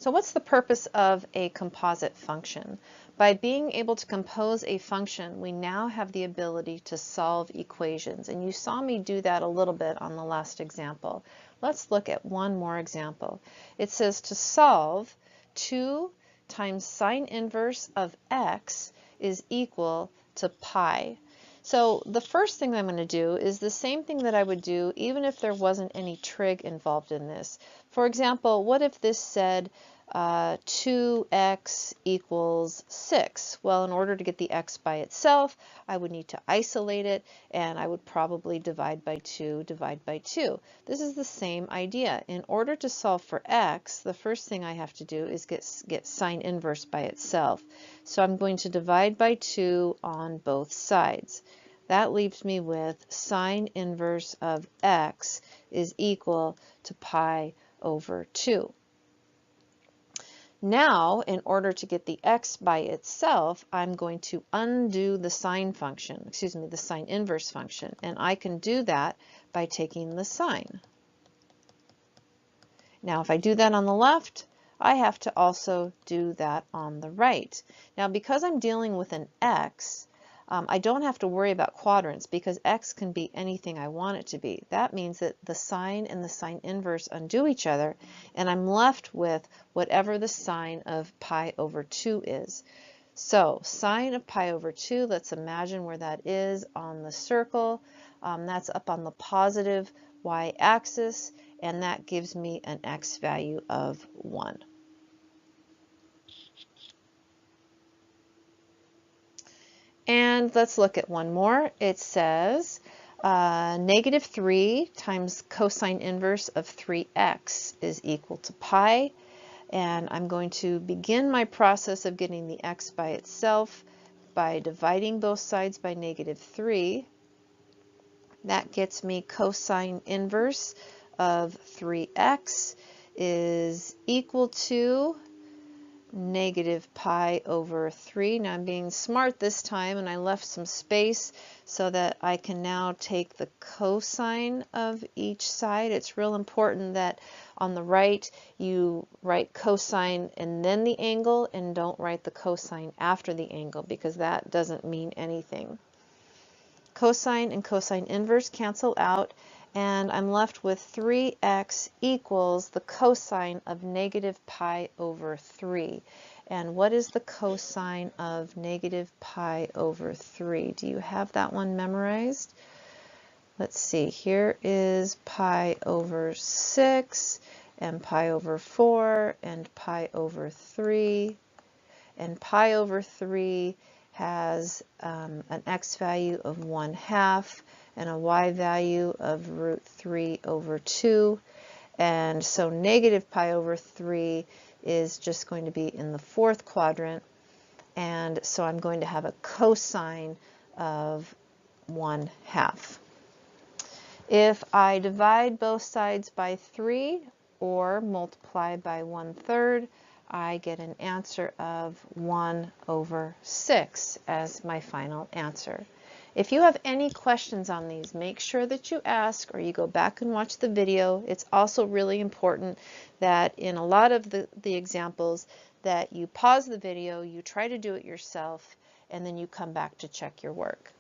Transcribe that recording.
So what's the purpose of a composite function? By being able to compose a function, we now have the ability to solve equations. And you saw me do that a little bit on the last example. Let's look at one more example. It says to solve 2 times sine inverse of x is equal to pi. So the first thing I'm going to do is the same thing that I would do even if there wasn't any trig involved in this. For example, what if this said 2x equals 6? Well, in order to get the x by itself, I would need to isolate it, and I would probably divide by 2, divide by 2. This is the same idea. In order to solve for x, the first thing I have to do is get sine inverse by itself. So I'm going to divide by 2 on both sides. That leaves me with sine inverse of x is equal to pi over 2. Now, in order to get the x by itself, I'm going to undo the sine function, excuse me, the sine inverse function, and I can do that by taking the sine. Now, if I do that on the left, I have to also do that on the right. Now, because I'm dealing with an x, I don't have to worry about quadrants because x can be anything I want it to be. That means that the sine and the sine inverse undo each other, and I'm left with whatever the sine of pi over 2 is. So sine of pi over 2, let's imagine where that is on the circle. That's up on the positive y-axis, and that gives me an x value of 1. And let's look at one more. It says negative 3 times cosine inverse of 3x is equal to pi. And I'm going to begin my process of getting the x by itself by dividing both sides by negative 3. That gets me cosine inverse of 3x is equal to negative pi over 3. Now I'm being smart this time, and I left some space so that I can now take the cosine of each side. It's real important that on the right you write cosine and then the angle, and don't write the cosine after the angle because that doesn't mean anything. Cosine and cosine inverse cancel out, and I'm left with 3x equals the cosine of negative pi over 3. And what is the cosine of negative pi over 3? Do you have that one memorized? Let's see, here is pi over 6, and pi over 4, and pi over 3, and pi over 3 has an x value of 1/2 and a y value of root 3 over 2. And so negative pi over 3 is just going to be in the 4th quadrant. And so I'm going to have a cosine of 1/2. If I divide both sides by 3 or multiply by 1/3, I get an answer of 1/6 as my final answer. If you have any questions on these, make sure that you ask or you go back and watch the video. It's also really important that in a lot of the examples that you pause the video, you try to do it yourself, and then you come back to check your work.